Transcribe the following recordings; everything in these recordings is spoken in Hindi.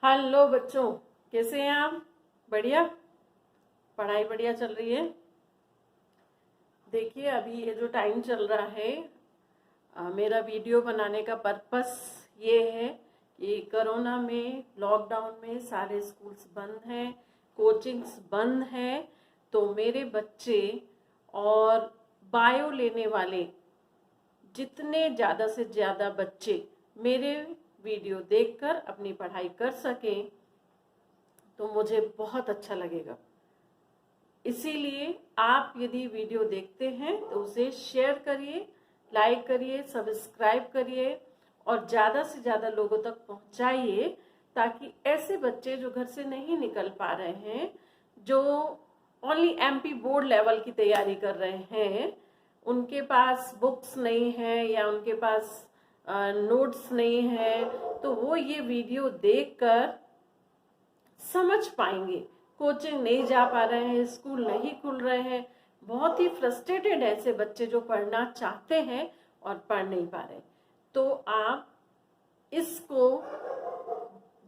हेलो बच्चों, कैसे हैं आप? बढ़िया। पढ़ाई बढ़िया चल रही है। देखिए, अभी ये जो टाइम चल रहा है, मेरा वीडियो बनाने का पर्पस ये है कि कोरोना में, लॉकडाउन में सारे स्कूल्स बंद हैं, कोचिंग्स बंद हैं, तो मेरे बच्चे और बायो लेने वाले जितने ज़्यादा से ज़्यादा बच्चे मेरे वीडियो देखकर अपनी पढ़ाई कर सकें तो मुझे बहुत अच्छा लगेगा। इसीलिए आप यदि वीडियो देखते हैं तो उसे शेयर करिए, लाइक करिए, सब्सक्राइब करिए और ज़्यादा से ज़्यादा लोगों तक पहुंचाइए, ताकि ऐसे बच्चे जो घर से नहीं निकल पा रहे हैं, जो ओनली एमपी बोर्ड लेवल की तैयारी कर रहे हैं, उनके पास बुक्स नहीं है या उनके पास नोट्स नहीं है, तो वो ये वीडियो देखकर समझ पाएंगे। कोचिंग नहीं जा पा रहे हैं, स्कूल नहीं खुल रहे हैं, बहुत ही फ्रस्ट्रेटेड ऐसे बच्चे जो पढ़ना चाहते हैं और पढ़ नहीं पा रहे, तो आप इसको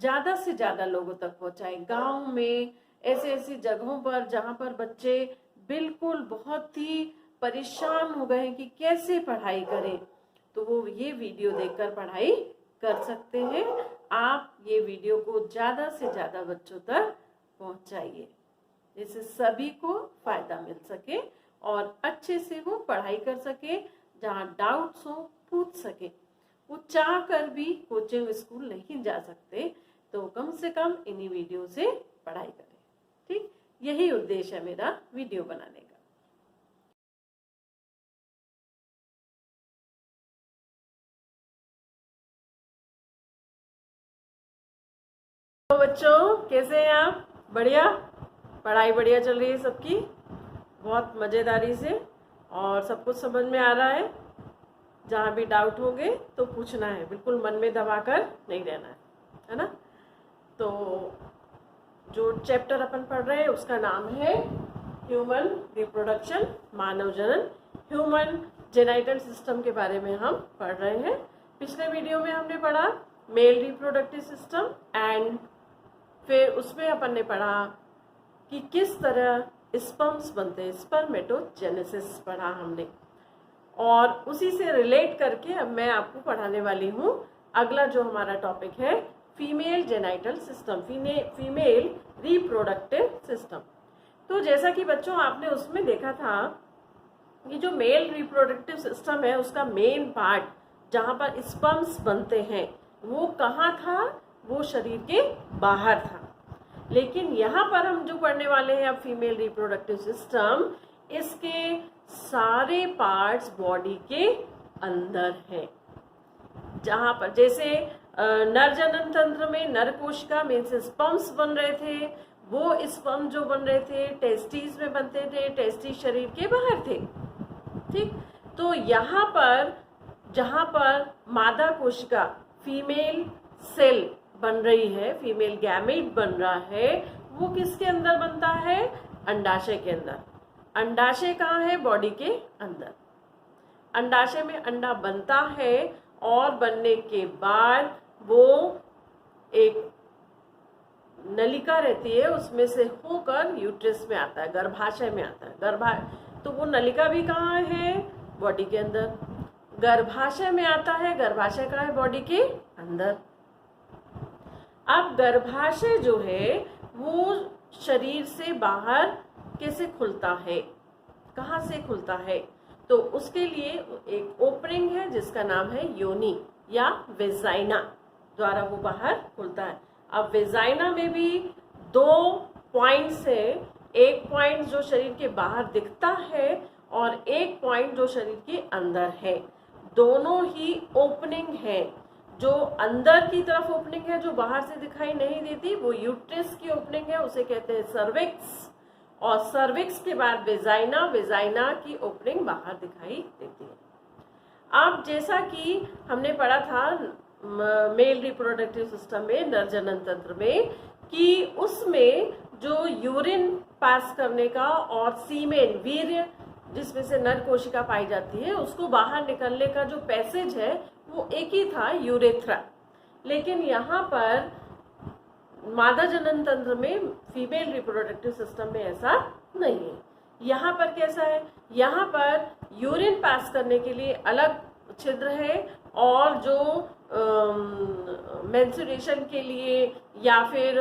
ज़्यादा से ज़्यादा लोगों तक पहुंचाएं। गांव में ऐसे ऐसी जगहों पर जहां पर बच्चे बिल्कुल बहुत ही परेशान हो गए हैं कि कैसे पढ़ाई करें, तो वो ये वीडियो देखकर पढ़ाई कर सकते हैं। आप ये वीडियो को ज़्यादा से ज़्यादा बच्चों तक पहुंचाइए, जिससे सभी को फायदा मिल सके और अच्छे से वो पढ़ाई कर सके। जहाँ डाउट्स हो पूछ सके। वो चाह कर भी कोचिंग स्कूल नहीं जा सकते, तो कम से कम इन्हीं वीडियो से पढ़ाई करें। ठीक, यही उद्देश्य है मेरा वीडियो बनाने का। तो बच्चों, कैसे हैं आप? बढ़िया। पढ़ाई बढ़िया चल रही है सबकी, बहुत मज़ेदारी से, और सब कुछ समझ में आ रहा है। जहाँ भी डाउट होंगे तो पूछना है, बिल्कुल मन में दबाकर नहीं रहना है ना? तो जो चैप्टर अपन पढ़ रहे हैं उसका नाम है ह्यूमन रिप्रोडक्शन, मानव जनन। ह्यूमन जेनाइटल सिस्टम के बारे में हम पढ़ रहे हैं। पिछले वीडियो में हमने पढ़ा मेल रिप्रोडक्टिव सिस्टम, एंड फिर उसमें अपन ने पढ़ा कि किस तरह स्पर्म्स बनते हैं, स्पर्मेटोजेनेसिस पढ़ा हमने। और उसी से रिलेट करके अब मैं आपको पढ़ाने वाली हूँ अगला जो हमारा टॉपिक है, female genital system, female reproductive system. तो जैसा कि बच्चों आपने उसमें देखा था कि जो मेल रिप्रोडक्टिव सिस्टम है उसका मेन पार्ट जहाँ पर स्पर्म्स बनते हैं वो कहाँ था? वो शरीर के बाहर था। लेकिन यहाँ पर हम जो पढ़ने वाले हैं अब फीमेल रिप्रोडक्टिव सिस्टम, इसके सारे पार्ट्स बॉडी के अंदर हैं। जहाँ पर जैसे नर जनन तंत्र में नर कोशिका मीन्स स्पर्म्स बन रहे थे, वो स्पर्म जो बन रहे थे टेस्टिस में बनते थे, टेस्टिस शरीर के बाहर थे। ठीक, तो यहाँ पर जहाँ पर मादा कोशिका फीमेल सेल बन रही है, फीमेल गैमेट बन रहा है, वो किसके अंदर बनता है? अंडाशय के अंदर। अंडाशय कहाँ है? बॉडी के अंदर। अंडाशय में अंडा बनता है और बनने के बाद वो एक नलिका रहती है, उसमें से होकर यूट्रस में आता है, गर्भाशय में आता है। तो वो नलिका भी कहाँ है? बॉडी के अंदर। गर्भाशय में आता है, गर्भाशय कहाँ है? बॉडी के अंदर। अब गर्भाशय जो है वो शरीर से बाहर कैसे खुलता है, कहाँ से खुलता है? तो उसके लिए एक ओपनिंग है जिसका नाम है योनि या वेजाइना, द्वारा वो बाहर खुलता है। अब वेजाइना में भी दो पॉइंट्स है, एक पॉइंट जो शरीर के बाहर दिखता है और एक पॉइंट जो शरीर के अंदर है। दोनों ही ओपनिंग है। जो अंदर की तरफ ओपनिंग है जो बाहर से दिखाई नहीं देती, वो यूट्रस की ओपनिंग है, उसे कहते हैं सर्विक्स। और सर्विक्स के बाद वेजाइना, वेजाइना की ओपनिंग बाहर दिखाई देती है। अब जैसा कि हमने पढ़ा था मेल रिप्रोडक्टिव सिस्टम में, नर जनन तंत्र में, कि उसमें जो यूरिन पास करने का और सीमेन, वीर्य जिसमें से नर कोशिका पाई जाती है, उसको बाहर निकलने का जो पैसेज है वो एक ही था, यूरेथ्रा। लेकिन यहाँ पर मादा जनन तंत्र में, फीमेल रिप्रोडक्टिव सिस्टम में ऐसा नहीं है। यहाँ पर कैसा है, यहाँ पर यूरिन पास करने के लिए अलग छिद्र है, और जो मेंस्ट्रुएशन के लिए या फिर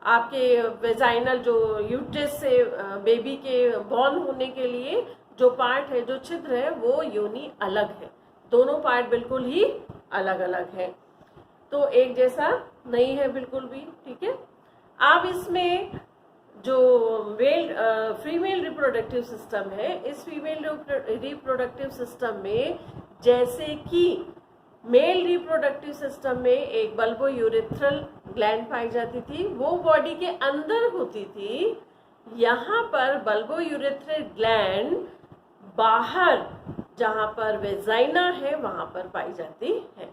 आपके वेजाइनल जो यूट्रस से बेबी के बॉर्न होने के लिए जो पार्ट है, जो छिद्र है, वो योनि अलग है। दोनों पार्ट बिल्कुल ही अलग अलग है, तो एक जैसा नहीं है बिल्कुल भी। ठीक है। अब इसमें जो फीमेल रिप्रोडक्टिव सिस्टम है, इस फीमेल रिप्रोडक्टिव सिस्टम में जैसे कि मेल रिप्रोडक्टिव सिस्टम में एक बल्बो यूरेथ्रल ग्लैंड पाई जाती थी, वो बॉडी के अंदर होती थी। यहाँ पर बल्बो यूरेथ्रल ग्लैंड बाहर, जहाँ पर वेजाइना है, वहां पर पाई जाती है।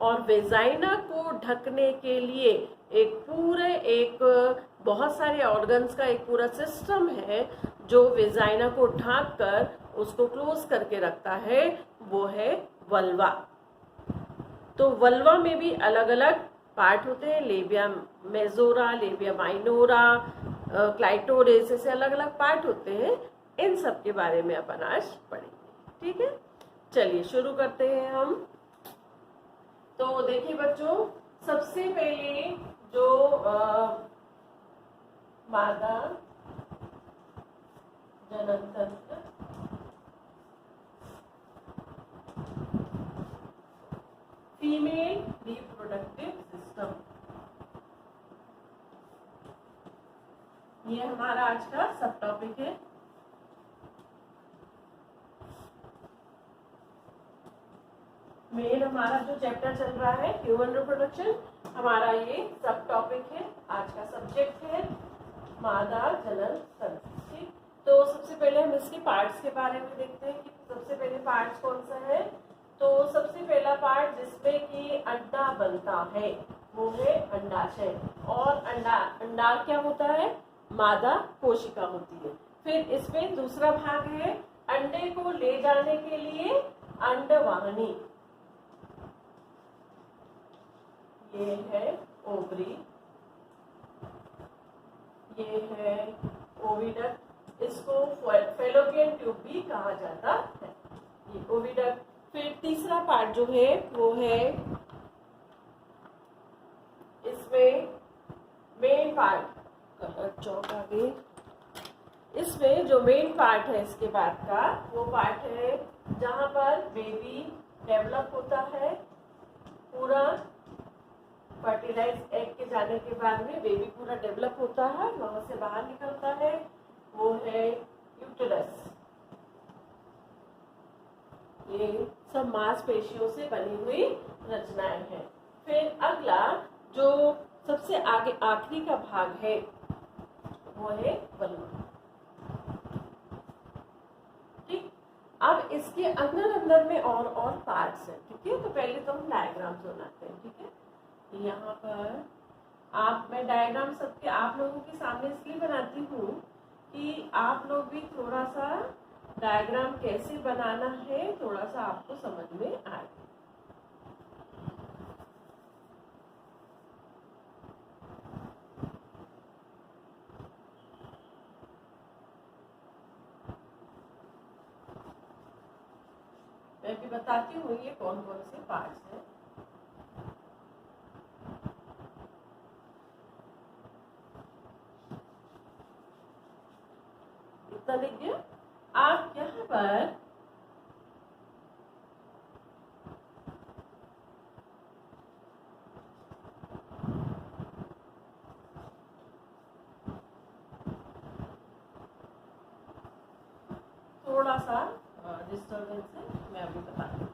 और वेजाइना को ढकने के लिए एक बहुत सारे ऑर्गन्स का एक पूरा सिस्टम है जो वेजाइना को ढक कर उसको क्लोज करके रखता है, वो है वल्वा। तो वल्वा में भी अलग अलग पार्ट होते हैं, labia majora, labia minora, clitoris, ऐसे अलग अलग पार्ट होते हैं। इन सब के बारे में अपन आज पढ़ेंगे। ठीक है, चलिए शुरू करते हैं हम। तो देखिए बच्चों, सबसे पहले जो मादा जनन तंत्र, फीमेल रिप्रोडक्टिव सिस्टम, ये हमारा आज का सब टॉपिक है। मेन हमारा जो चैप्टर चल रहा है ह्यूमन रिप्रोडक्शन, हमारा ये सब टॉपिक है, आज का सब्जेक्ट है मादा जनन तंत्र। ठीक, तो सबसे पहले हम इसके पार्ट्स के बारे में देखते हैं कि सबसे पहले पार्ट्स कौन सा है। तो सबसे पहला पार्ट जिसमें कि अंडा बनता है वो है अंडाशय। और अंडा क्या होता है, मादा कोशिका होती है। फिर इसमें दूसरा भाग है अंडे को ले जाने के लिए अंडवाहिनी, ये है ओवरी, ये है ओविडक्ट, इसको फैलोपियन ट्यूब भी कहा जाता है, ये ओविडक्ट। फिर तीसरा पार्ट जो है वो है, इसमें मेन पार्ट चौक आगे, इसमें जो मेन पार्ट है इसके बाद का, वो पार्ट है जहां पर बेबी डेवलप होता है। पूरा फर्टिलाइज एग के जाने के बाद में बेबी पूरा डेवलप होता है, वहां से बाहर निकलता है, वो है यूटेरस। ये सब मांसपेशियों से बनी हुई रचनाएं हैं। फिर अगला जो सबसे आगे आखिरी का भाग है वो है वल्वा। ठीक, अब इसके अंदर अंदर में और पार्ट्स हैं। ठीक है, तो पहले तो हम डायग्राम्स बनाते हैं। ठीक है, यहाँ पर मैं डायग्राम सबके आप लोगों के सामने इसलिए बनाती हूँ कि आप लोग भी थोड़ा सा डायग्राम कैसे बनाना है थोड़ा सा आपको समझ में आए। मैं भी बताती हूँ ये कौन कौन से पार्ट्स हैं। इतना देखिए, आप यहाँ पर थोड़ा सा डिस्टर्बेंस है, मैं अभी बताती हूँ।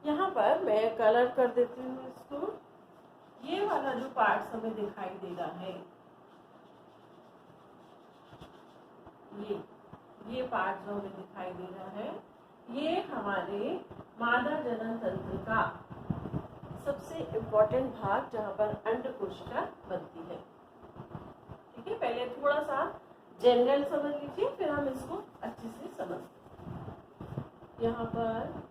यहाँ पर मैं कलर कर देती हूँ इसको। ये वाला जो पार्ट्स हमें दिखाई दे रहा है, ये पार्ट जो हमें दिखाई दे रहा है, ये हमारे मादा जनन तंत्र का सबसे इम्पोर्टेंट भाग जहाँ पर अंड कोशिका बनती है। ठीक है, पहले थोड़ा सा जनरल समझ लीजिए, फिर हम इसको अच्छे से समझते हैं। यहाँ पर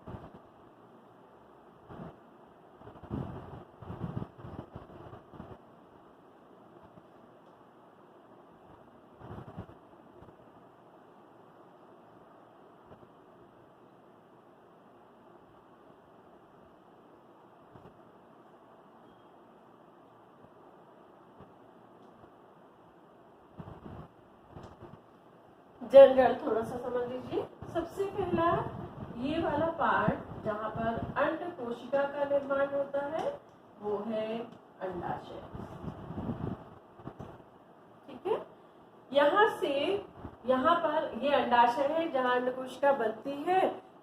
जनरल थोड़ा सा समझ लीजिए। सबसे पहला ये वाला पार्ट जहाँ पर अंड कोशिका का निर्माण होता है वो है अंडाशय। ठीक है, यहाँ से यहाँ पर ये अंडाशय है जहाँ अंड कोशिका बनती है,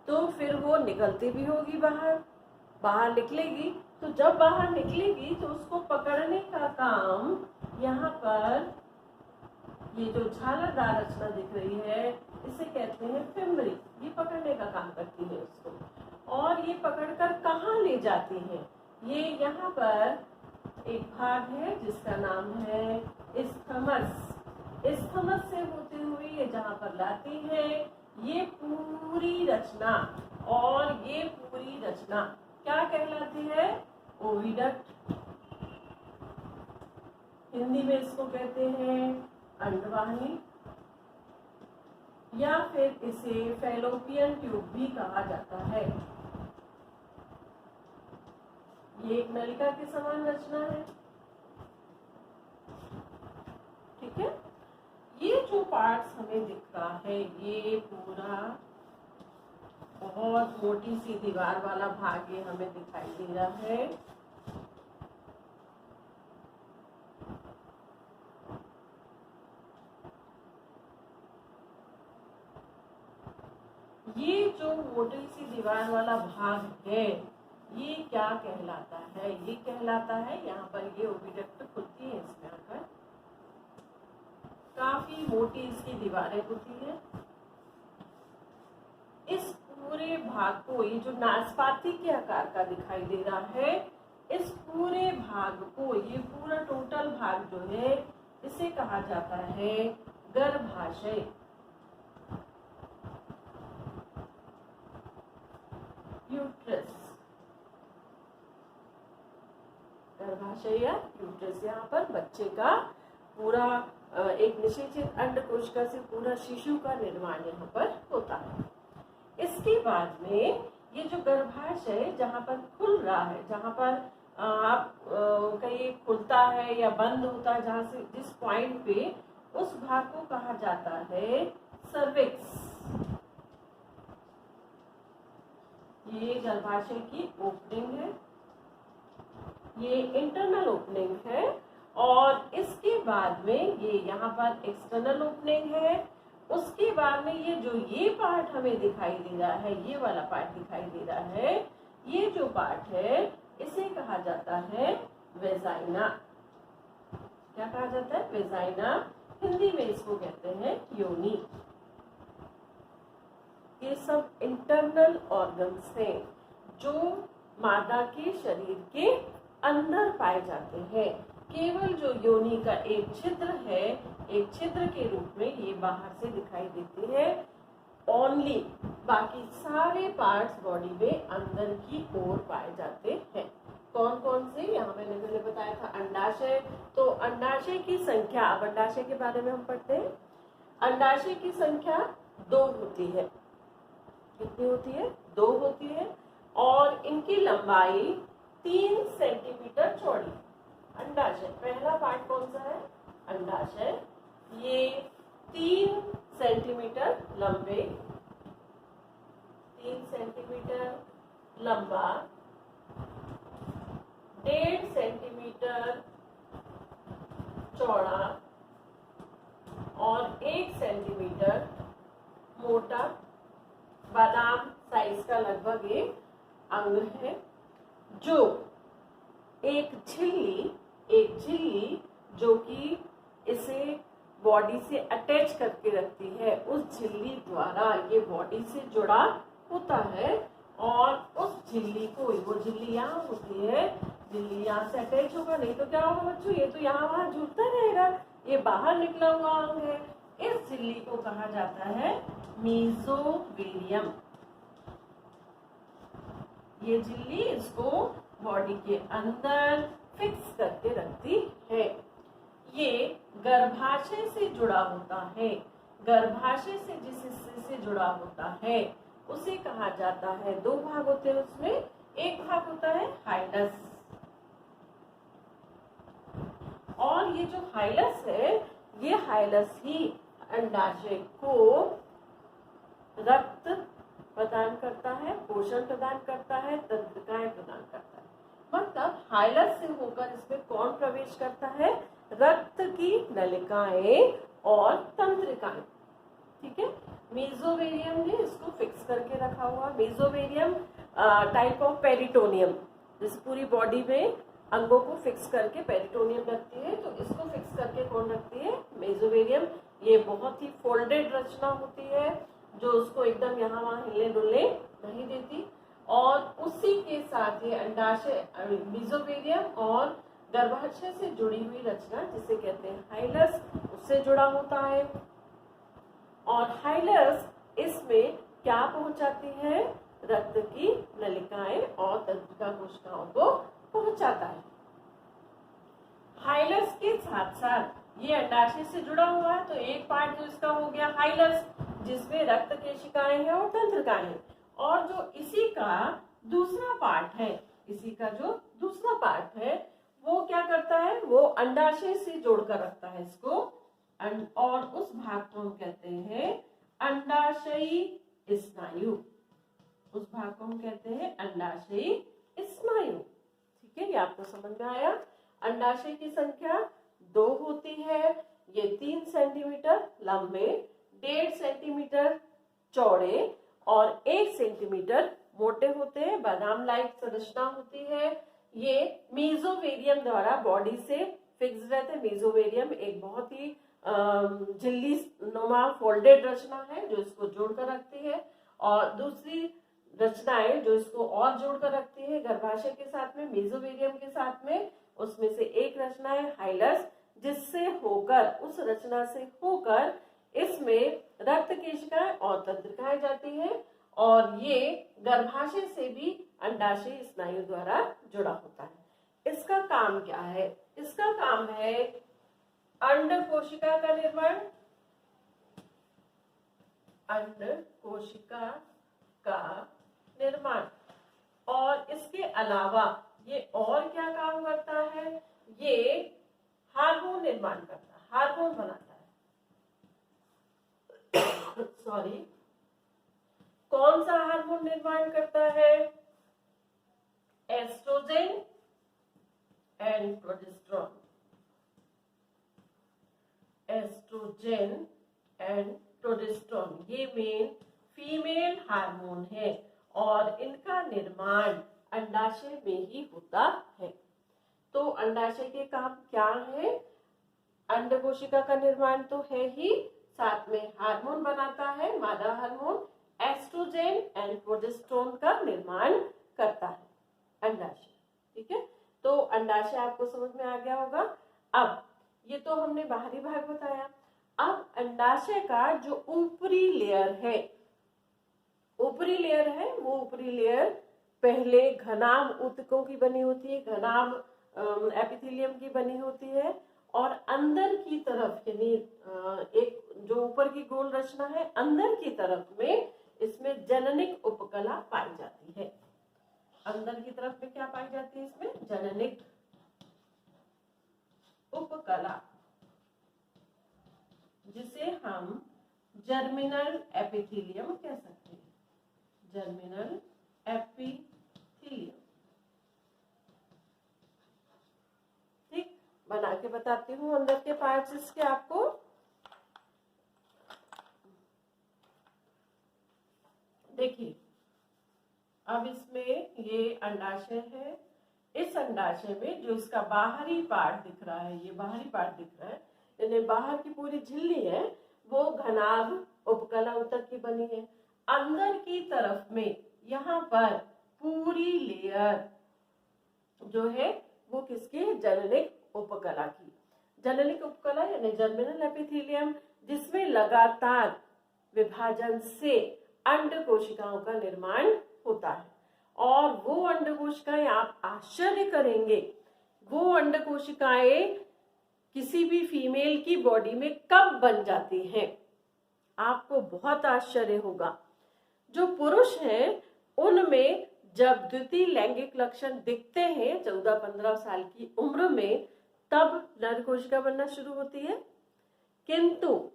तो फिर वो निकलती भी होगी बाहर निकलेगी। तो जब बाहर निकलेगी तो उसको पकड़ने का काम यहाँ पर ये जो झालरदार रचना दिख रही है इसे कहते हैं फिम्बरी। ये पकड़ने का काम करती है उसको, और ये पकड़कर कहाँ ले जाती है? ये यहाँ पर एक भाग है जिसका नाम है इस्थमस। इस्थमस से होते हुए ये जहाँ पर लाती है, ये पूरी रचना, और ये पूरी रचना क्या कहलाती है? ओविडक्ट। हिंदी में इसको कहते हैं अंडवाहिनी, या फिर इसे फैलोपियन ट्यूब भी कहा जाता है। ये एक नलिका के समान रचना है। ठीक है, ये जो पार्ट्स हमें दिख रहा है ये पूरा बहुत मोटी सी दीवार वाला भाग ये हमें दिखाई दे रहा है। ये जो मोटी सी दीवार वाला भाग है ये क्या कहलाता है? ये कहलाता है, यहाँ पर ये ओविडक्ट खुलती है, इसमें आकर काफी मोटी इसकी दीवारें होती है। इस पूरे भाग को, ये जो नाशपाती के आकार का दिखाई दे रहा है, इस पूरे भाग को, ये पूरा टोटल भाग जो है इसे कहा जाता है गर्भाशय। यूट्रस, गर्भाशय या यूट्रस। यहाँ पर बच्चे का पूरा एक निषेचित अंड कोशिका से पूरा शिशु का निर्माण यहाँ पर होता है। इसके बाद में ये जो गर्भाशय जहाँ पर खुल रहा है, जहाँ पर आप कहीं खुलता है या बंद होता है, जहाँ से जिस पॉइंट पे, उस भाग को कहा जाता है सर्विक्स। ये गर्भाशय की ओपनिंग है, ये इंटरनल ओपनिंग है, और इसके बाद में ये यहाँ पर एक्सटर्नल ओपनिंग है। उसके बाद में ये पार्ट हमें दिखाई दे रहा है, ये वाला पार्ट दिखाई दे रहा है, ये जो पार्ट है इसे कहा जाता है वेजाइना। क्या कहा जाता है? वेजाइना। हिंदी में इसको कहते हैं योनि। ये सब इंटरनल ऑर्गन्स हैं जो मादा के शरीर के अंदर पाए जाते हैं। केवल जो योनि का एक छिद्र है, एक छिद्र के रूप में ये बाहर से दिखाई देती है ओनली। बाकी सारे पार्ट्स बॉडी में अंदर की ओर पाए जाते हैं। कौन कौन से? यहाँ मैंने पहले बताया था अंडाशय। तो अंडाशय की संख्या, अब अंडाशय के बारे में हम पढ़ते हैं। अंडाशय की संख्या 2 होती है। कितनी होती है? 2 होती है, और इनकी लंबाई 3 सेंटीमीटर चौड़ी। अंडाशय, पहला पार्ट कौन सा है? अंडाशय। ये 3 सेंटीमीटर लंबे, 3 सेंटीमीटर लंबा, 1.5 सेंटीमीटर चौड़ा और 1 सेंटीमीटर मोटा, बादाम साइज का लगभग एक अंग है, जो एक झिल्ली जो कि इसे बॉडी से अटैच करके रखती है, उस झिल्ली द्वारा ये बॉडी से जुड़ा होता है। और उस झिल्ली को, वो झिल्ली यहाँ होती है, झिल्ली यहाँ से अटैच होगा, नहीं तो क्या होगा बच्चों, ये तो यहाँ वहां झूलता रहेगा, ये बाहर निकला हुआ अंग है। इस झिल्ली को कहा जाता है मीजोवेरियम। ये झिल्ली इसको बॉडी के अंदर फिक्स करके रखती है। ये गर्भाशय से जुड़ा होता है। गर्भाशय से जिस हिस्से से जुड़ा होता है उसे कहा जाता है, दो भाग होते हैं उसमें, एक भाग होता है हाइलस, और ये जो हाइलस है, ये हाइलस ही अंडाशय को रक्त प्रदान करता है, पोषण प्रदान करता है, तंत्रिकाएं प्रदान करता है। मतलब हाइलस से होकर इसमें कौन प्रवेश करता है? रक्त की नलिकाएं और तंत्रिकाएं। ठीक है, मेसोवेरियम ने इसको फिक्स करके रखा हुआ। मेसोवेरियम टाइप ऑफ पेरिटोनियम, जैसे पूरी बॉडी में अंगों को फिक्स करके पेरिटोनियम रखती है, तो इसको फिक्स करके कौन रखती है? मेसोवेरियम। ये बहुत ही फोल्डेड रचना होती है जो उसको एकदम यहाँ वहां हिलने डुलने नहीं देती, और उसी के साथ ये अंडाशय, मेसोवेरियम और गर्भाशय से जुड़ी हुई रचना जिसे कहते हैं हाइलस, उससे जुड़ा होता है। और हाइलस इसमें क्या पहुंचाती है? रक्त की नलिकाएं और तंत्रिका कोशिकाओं को पहुंचाता है। हाइलस के साथ साथ ये अंडाशय से जुड़ा हुआ है, तो एक पार्ट जो इसका हो गया हाइलस, जिसमें रक्त केशिकाएं हैं और तंत्रिकाएं हैं, और जो इसी का दूसरा पार्ट है, इसी का जो दूसरा पार्ट है वो क्या करता है? वो अंडाशय से जोड़कर रखता है इसको, और उस भाग को हम कहते हैं अंडाशयी स्नायु। उस भाग को हम कहते हैं अंडाशयी स्नायु। ठीक है, ये आपको समझ में आया। अंडाशय की संख्या 2 होती है। ये 3 सेंटीमीटर लंबे, 1.5 सेंटीमीटर चौड़े और 1 सेंटीमीटर मोटे होते हैं। बादाम लाइक संरचना होती है। ये मेसोवेरियम द्वारा बॉडी से फिक्स रहते हैं। मेसोवेरियम एक बहुत ही झिल्ली नुमा फोल्डेड रचना है जो इसको जोड़कर रखती है, और दूसरी रचनाएं जो इसको और जोड़कर रखती है गर्भाशय के साथ में, मेसोवेरियम के साथ में, उसमें से एक रचना है हाइलस, जिससे होकर, उस रचना से होकर इसमें रक्त केशिकाएं और तंत्रिकाएं जाती है, और ये गर्भाशय से भी अंडाशय स्नायु द्वारा जुड़ा होता है। इसका काम क्या है? इसका काम है अंड कोशिका का निर्माण, अंड कोशिका का निर्माण, और इसके अलावा ये और क्या काम करता है? ये हार्मोन निर्माण करता है, हार्मोन बनाता है। सॉरी, कौन सा हार्मोन निर्माण करता है? Estrogen and progesterone. Estrogen and progesterone ये मेन फीमेल हार्मोन है, और इनका निर्माण अंडाशय में ही होता है। तो अंडाशय के काम क्या है? अंड कोशिका का निर्माण तो है ही, साथ में हार्मोन बनाता है, मादा हार्मोन एस्ट्रोजन एंड प्रोजेस्टेरोन का निर्माण करता है अंडाशय। ठीक है, तो अंडाशय आपको समझ में आ गया होगा। अब ये तो हमने बाहरी भाग बताया। अब अंडाशय का जो ऊपरी लेयर है, ऊपरी लेयर है, वो ऊपरी लेयर पहले घनाभ ऊतकों की बनी होती है, घनाभ एपिथेलियम की बनी होती है, और अंदर की तरफ, यानी एक जो ऊपर की गोल रचना है, अंदर की तरफ में इसमें जननिक उपकला पाई जाती है। अंदर की तरफ में क्या पाई जाती है? इसमें जननिक उपकला, जिसे हम जर्मिनल एपिथेलियम कह सकते हैं। Germinal epithelium. ठीक, बना के बताती हूँ अंदर के पार्ट्स इसके आपको। देखिए, अब इसमें ये अंडाशय है। इस अंडाशय में जो इसका बाहरी पार्ट दिख रहा है, ये बाहरी पार्ट दिख रहा है, यानी बाहर की पूरी झिल्ली है, वो घनाभ उपकला ऊतक की बनी है। अंदर की तरफ में यहाँ पर पूरी लेयर जो है वो किसकी, जननिक उपकला की। जननिक उपकला यानी जर्मिनल एपिथेलियम, जिसमें लगातार विभाजन से अंड कोशिकाओं का निर्माण होता है। और वो अंड कोशिकाएं, आप आश्चर्य करेंगे, वो अंड कोशिकाएं किसी भी फीमेल की बॉडी में कब बन जाती हैं, आपको बहुत आश्चर्य होगा। जो पुरुष हैं उनमें जब द्वितीय लैंगिक लक्षण दिखते हैं 14-15 साल की उम्र में, तब नर कोशिका बनना शुरू होती है। किंतु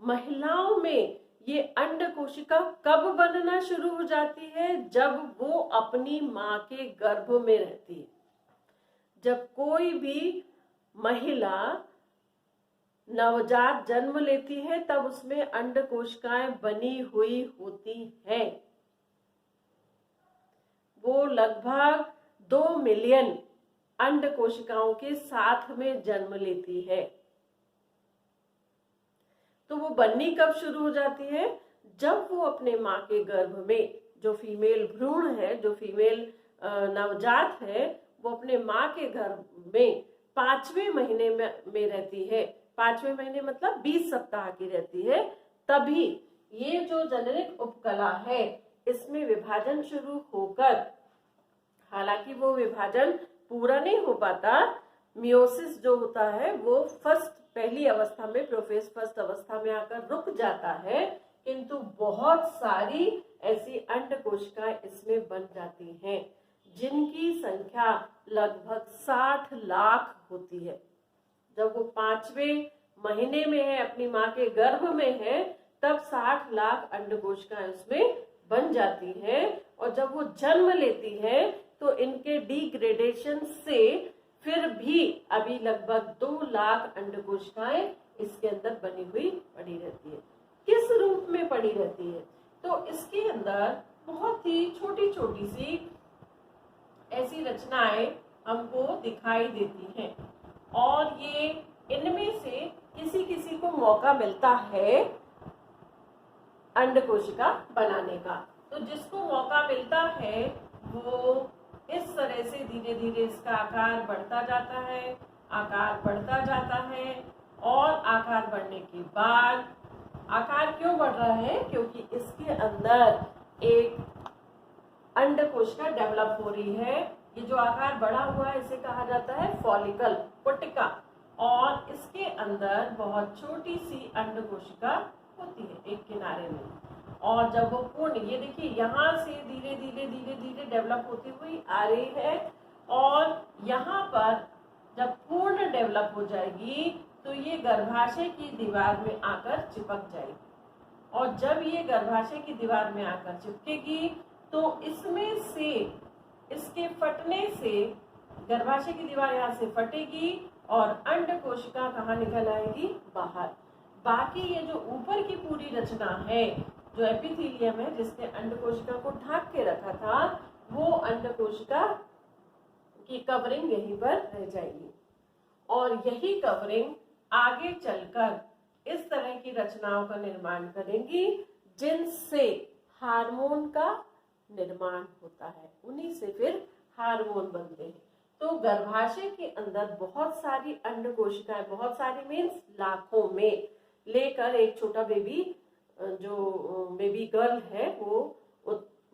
महिलाओं में ये अंड कोशिका कब बनना शुरू हो जाती है, जब वो अपनी मां के गर्भ में रहती है। जब कोई भी महिला नवजात जन्म लेती है तब उसमें अंड कोशिकाएं बनी हुई होती हैं। वो लगभग 2 मिलियन अंड कोशिकाओं के साथ में जन्म लेती है। तो वो बननी कब शुरू हो जाती है, जब वो अपने मां के गर्भ में, जो फीमेल भ्रूण है, जो फीमेल नवजात है, वो अपने मां के गर्भ में 5वें महीने में रहती है। 5वें महीने मतलब 20 सप्ताह की रहती है। तभी ये जो जननिक उपकला है इसमें विभाजन शुरू होकर, हालांकि वो विभाजन पूरा नहीं हो पाता, मियोसिस जो होता है वो पहली अवस्था में, प्रोफेज फर्स्ट अवस्था में आकर रुक जाता है, किंतु बहुत सारी ऐसी अंड कोशिकाएं इसमें बन जाती हैं, जिनकी संख्या लगभग 60 लाख होती है। जब वो 5वें महीने में है, अपनी मां के गर्भ में है, तब 60 लाख अंड कोशिकाएं उसमें बन जाती हैं। और जब वो जन्म लेती है तो इनके डिग्रेडेशन से फिर भी अभी लगभग 2 लाख अंड कोशिकाएं इसके अंदर बनी हुई पड़ी रहती है। किस रूप में पड़ी रहती है, तो इसके अंदर बहुत ही छोटी छोटी सी ऐसी रचनाएं हमको दिखाई देती हैं। और ये इनमें से किसी किसी को मौका मिलता है अंड कोशिका बनाने का। तो जिसको मौका मिलता है वो इस तरह से धीरे धीरे इसका आकार बढ़ता जाता है, आकार बढ़ता जाता है। और आकार बढ़ने के बाद, आकार क्यों बढ़ रहा है, क्योंकि इसके अंदर एक अंड कोशिका डेवलप हो रही है। ये जो आकार बढ़ा हुआ है इसे कहा जाता है फॉलिकल, पुटिका। और इसके अंदर बहुत छोटी सी अंड कोशिका होती है एक किनारे में। और जब वो पूर्ण, ये देखिए यहाँ से धीरे धीरे धीरे धीरे डेवलप होती हुई आ रही है, और यहाँ पर जब पूर्ण डेवलप हो जाएगी तो ये गर्भाशय की दीवार में आकर चिपक जाएगी। और जब ये गर्भाशय की दीवार में आकर चिपकेगी तो इसमें से, इसके फटने से गर्भाशय की दीवार यहाँ से फटेगी और अंड कोशिका कहाँ निकल आएगी, बाहर। बाकी ये जो ऊपर की पूरी रचना है, जो एपिथेलियम है जिसने अंड कोशिका को ढक के रखा था, वो अंड कोशिका की कवरिंग यहीं पर रह जाएगी। और यही कवरिंग आगे चलकर इस तरह की रचनाओं का निर्माण करेंगी जिनसे हार्मोन का निर्माण होता है। उन्हीं से फिर हार्मोन बनते हैं। तो गर्भाशय के अंदर बहुत सारी अंड कोशिकाएं, बहुत सारी मीन्स लाखों में, लेकर एक छोटा बेबी, जो बेबी गर्ल है, वो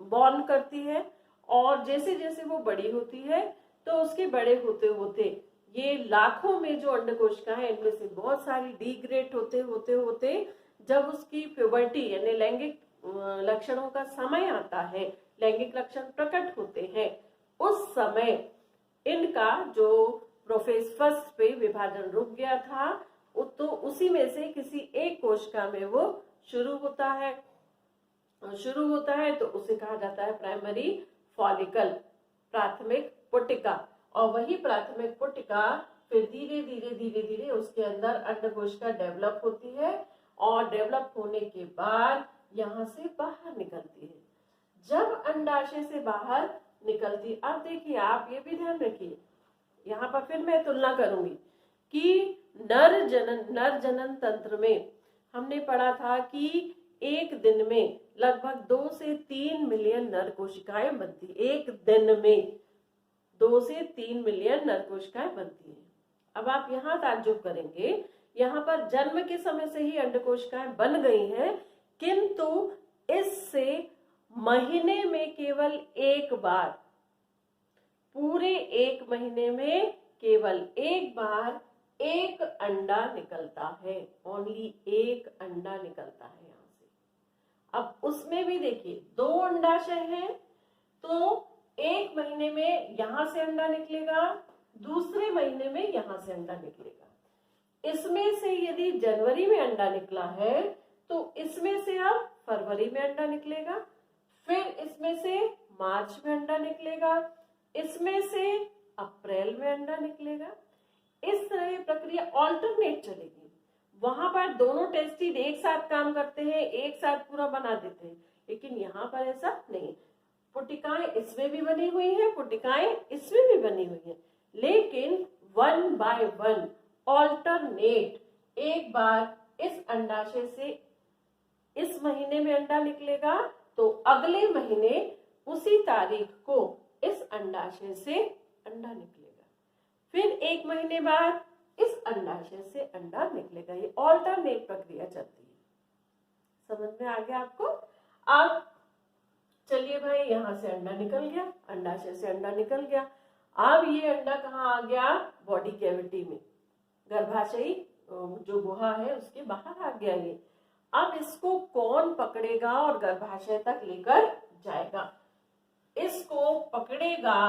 बॉर्न करती है। और जैसे जैसे वो बड़ी होती है तो उसके बड़े होते होते ये लाखों में जो अंड कोशिका है, इनमें से बहुत सारी डिग्रेड होते होते होते जब उसकी प्यूबर्टी यानी लैंगिक लक्षणों का समय आता है, लैंगिक लक्षण प्रकट होते हैं, उस समय इनका जो प्रोफेज फर्स्ट पे विभाजन रुक गया था, तो उसी में से किसी एक कोशिका में वो शुरू होता है तो उसे कहा जाता है प्राइमरी फॉलिकल, प्राथमिक पुटिका। और वही प्राथमिक पुटिका फिर धीरे धीरे धीरे धीरे उसके अंदर अंड कोशिका डेवलप होती है। और डेवलप होने के बाद यहाँ से बाहर निकलती है। जब अंडाशय से बाहर निकलती, अब देखिए आप ये भी ध्यान रखिए, यहाँ पर फिर मैं तुलना करूंगी कि नर जनन तंत्र में हमने पढ़ा था कि एक दिन में लगभग 2 से 3 मिलियन नर कोशिकाएं बनती है। एक दिन में 2 से 3 मिलियन नर कोशिकाएं बनती है। अब आप यहाँ ताज्जुब करेंगे, यहाँ पर जन्म के समय से ही अंड कोशिकाएं बन गई हैं, किंतु इससे महीने में केवल एक बार, पूरे एक महीने में केवल एक बार एक अंडा निकलता है। ओनली एक अंडा निकलता है यहाँ से। अब उसमें भी देखिए 2 अंडाशय हैं, तो एक महीने में यहां से अंडा निकलेगा, दूसरे महीने में यहां से अंडा निकलेगा। इसमें से यदि जनवरी में अंडा निकला है तो इसमें से अब फरवरी में अंडा निकलेगा, फिर इसमें से मार्च में अंडा निकलेगा, इसमें से अप्रैल में अंडा निकलेगा। इस तरह ये प्रक्रिया ऑल्टरनेट चलेगी। वहां पर दोनों टेस्टिड एक साथ काम करते हैं, एक साथ पूरा बना देते हैं, लेकिन यहाँ पर ऐसा नहीं। पुटिकाएं इसमें भी बनी हुई है, पुटिकाएं इसमें भी बनी हुई है, लेकिन 1 बाय 1 ऑल्टरनेट, एक बार इस अंडाशय से इस महीने में अंडा निकलेगा तो अगले महीने उसी तारीख को इस अंडाशय से अंडा निकलेगा, फिर एक महीने बाद इस अंडाशय से अंडा निकलेगा। ये ऑल्टरनेट प्रक्रिया चलती है। समझ में आ गया आपको? अब चलिए भाई, यहां से अंडा निकल गया, अंडाशय से अंडा निकल गया। अब ये अंडा कहाँ आ गया? बॉडी कैविटी में, गर्भाशयी जो गुहा है उसके बाहर आ गया ये। अब इसको कौन पकड़ेगा और गर्भाशय तक लेकर जाएगा? इसको पकड़ेगा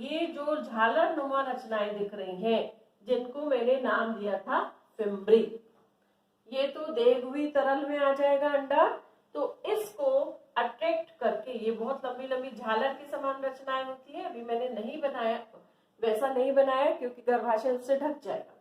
ये जो झालर नुमा रचनाएं दिख रही हैं, जिनको मैंने नाम दिया था फिम्ब्री। ये तो देहगुही तरल में आ जाएगा अंडा, तो इसको अट्रैक्ट करके, ये बहुत लंबी लंबी झालर की समान रचनाएं होती है, अभी मैंने नहीं बनाया, वैसा नहीं बनाया क्योंकि गर्भाशय उससे ढक जाएगा।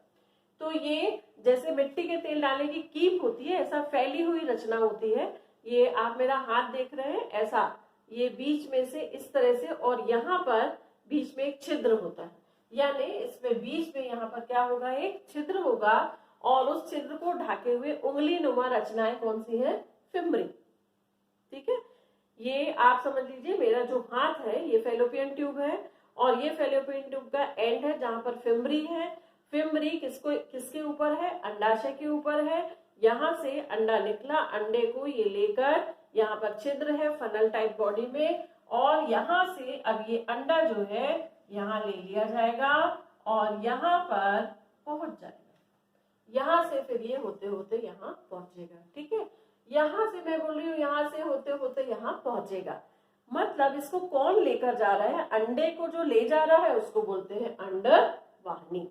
तो ये जैसे मिट्टी के तेल डालने की कीप होती है, ऐसा फैली हुई रचना होती है। ये आप मेरा हाथ देख रहे हैं, ऐसा ये बीच में से इस तरह से, और यहाँ पर बीच में एक छिद्र होता है, यानी इसमें बीच में यहाँ पर क्या होगा? एक छिद्र होगा, और उस छिद्र को ढके हुए उंगली नुमा रचनाएं कौन सी है? फिम्ब्री। ठीक है, ये आप समझ लीजिए मेरा जो हाथ है ये फेलोपियन ट्यूब है, और ये फेलोपियन ट्यूब का एंड है जहां पर फिम्ब्री है। फिम्ब्री किसके ऊपर है? अंडाशय के ऊपर है। यहाँ से अंडा निकला, अंडे को ये लेकर, यहाँ पर छिद्र है फनल टाइप बॉडी में, और यहाँ से अब ये अंडा जो है यहाँ ले लिया जाएगा और यहाँ पर पहुंच जाएगा। यहाँ से फिर ये होते होते यहाँ पहुंचेगा। ठीक है, यहाँ से मैं बोल रही हूँ, यहाँ से होते होते यहाँ पहुंचेगा। मतलब इसको कौन लेकर जा रहा है? अंडे को जो ले जा रहा है उसको बोलते हैं अंडवाहिनी।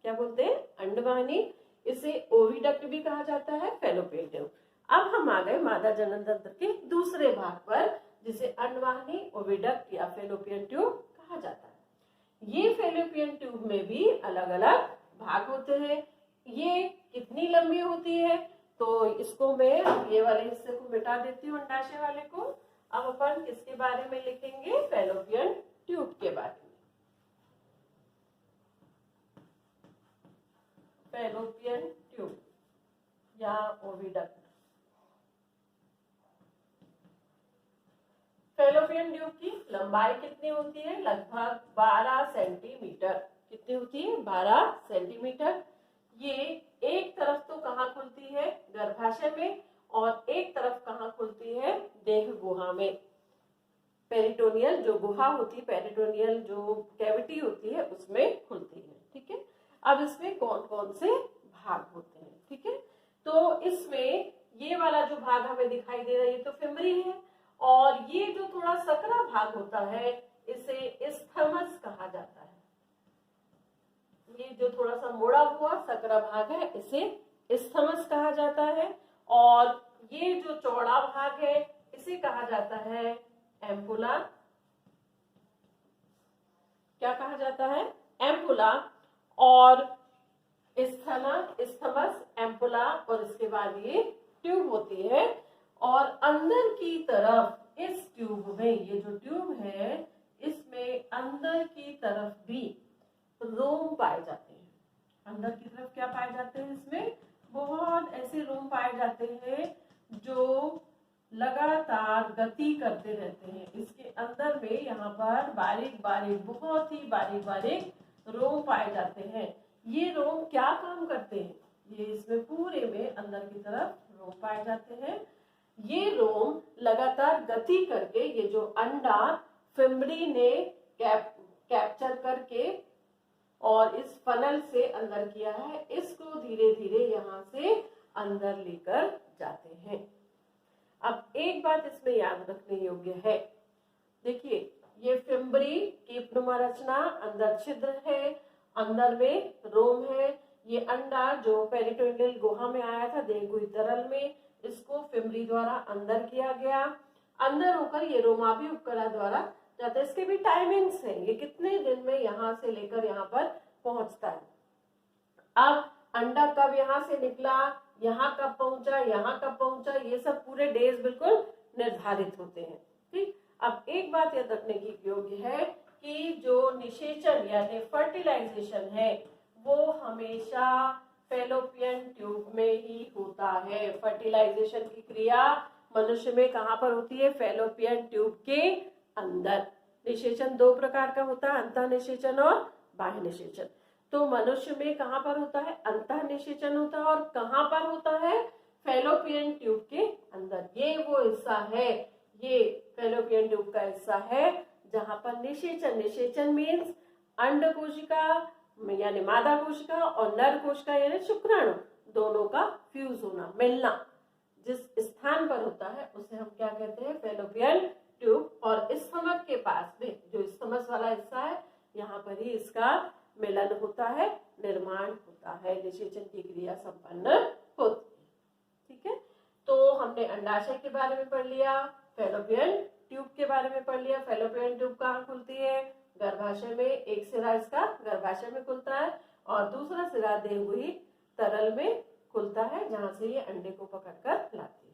क्या बोलते हैं? अंडवाहिनी। इसे ओविडक्ट भी कहा जाता है, फेलोपियन ट्यूब। अब हम आ गए मादा जनन तंत्र के दूसरे भाग पर, जिसे अंडवाहिनी, ओविडक्ट या फेलोपियन ट्यूब कहा जाता है। ये फेलोपियन ट्यूब में भी अलग अलग भाग होते हैं। ये कितनी लंबी होती है? तो इसको मैं ये वाले हिस्से को मिटा देती हूँ, अंडाशय वाले को। अब अपन किसके बारे में लिखेंगे? फेलोपियन ट्यूब के बारे में। फेलोपियन ट्यूब या ओविडक्ट। फेलोपियन ट्यूब की लंबाई कितनी होती है? लगभग 12 सेंटीमीटर। कितनी होती है? 12 सेंटीमीटर। ये एक तरफ तो कहाँ खुलती है? गर्भाशय में, और एक तरफ कहाँ खुलती है? देह गुहा में। पेरिटोनियल जो गुहा होती है, पेरिटोनियल जो कैविटी होती है, उसमें खुलती है। ठीक है, अब इसमें कौन कौन से भाग होते हैं? ठीक है, तो इसमें ये वाला जो भाग हमें दिखाई दे रहा है ये तो फिम्ब्री है, और ये जो थोड़ा सकरा भाग होता है इसे इस्थमस कहा जाता है। ये जो थोड़ा सा मोड़ा हुआ सकरा भाग है इसे इस्थमस कहा जाता है, और ये जो चौड़ा भाग है इसे कहा जाता है एम्पुला। क्या कहा जाता है? एम्पुला। और इस्थमस, एम्पुला, और इसके बाद ये ट्यूब होती है, और अंदर की तरफ इस ट्यूब में, ये जो ट्यूब है इसमें अंदर की तरफ भी रोम पाए जाते हैं। अंदर की तरफ क्या पाए जाते हैं? इसमें बहुत ऐसे रोम पाए जाते हैं जो लगातार गति करते रहते हैं। इसके अंदर में यहाँ पर बारीक बारीक, बहुत ही बारीक बारीक रोम पाए जाते हैं। ये रोम क्या काम करते हैं? ये इसमें पूरे में अंदर की तरफ रोम पाए जाते हैं। ये रोम लगातार गति करके ये जो अंडा फिम्बरी ने कैप्चर करके और इस फनल से अंदर किया है, इसको धीरे धीरे यहाँ से अंदर लेकर जाते हैं। अब एक बात इसमें याद रखने योग्य है, देखिए ये फिम्बरी कीपनुमा रचना, अंदर छिद्र है, अंदर में रोम है। ये अंडा जो पेरिटोनियल गुहा में आया था देहगुही तरल में, इसको फिम्बरी द्वारा अंदर किया गया। अंदर होकर ये रोमाभी उपकला द्वारा जाता है। इसके भी टाइमिंग्स हैं, ये कितने दिन में यहाँ से लेकर यहाँ पर पहुंचता है। अब अंडा कब यहाँ से निकला, यहाँ कब पहुंचा, यहाँ कब पहुंचा, ये सब पूरे डेज बिल्कुल निर्धारित होते हैं। ठीक, अब एक बात याद रखने की योग्य है कि जो निषेचन यानी फर्टिलाइजेशन है वो हमेशा फैलोपियन ट्यूब में ही होता है। फर्टिलाइजेशन की क्रिया मनुष्य में कहाँ पर होती है? फैलोपियन ट्यूब के अंदर। निषेचन दो प्रकार का होता है, अंतः निषेचन और बाह्य निषेचन। तो मनुष्य में कहाँ पर होता है? अंतः निषेचन होता है। और कहाँ पर होता है? फैलोपियन ट्यूब के अंदर। ये वो हिस्सा है, ये फैलोपियन ट्यूब का हिस्सा है जहां पर निषेचन, निषेचन मीन्स अंड कोशिका यानी मादा कोशिका और नर कोशिका यानी शुक्राणु दोनों का फ्यूज होना, मिलना जिस स्थान पर होता है उसे हम क्या कहते हैं? Fallopian tube. और स्थमक के पास में जो स्थमक वाला हिस्सा है, यहाँ पर ही इसका मिलन होता है, निर्माण होता है, निषेचन की क्रिया संपन्न होती है। ठीक है, तो हमने अंडाशय के बारे में पढ़ लिया, फैलोपियन ट्यूब के बारे में पढ़ लिया। फैलोपियन ट्यूब कहाँ खुलती है? गर्भाशय में। एक सिरा इसका गर्भाशय में खुलता है और दूसरा सिरा देहगुही तरल में खुलता है, जहां से ये अंडे को पकड़कर लाती है।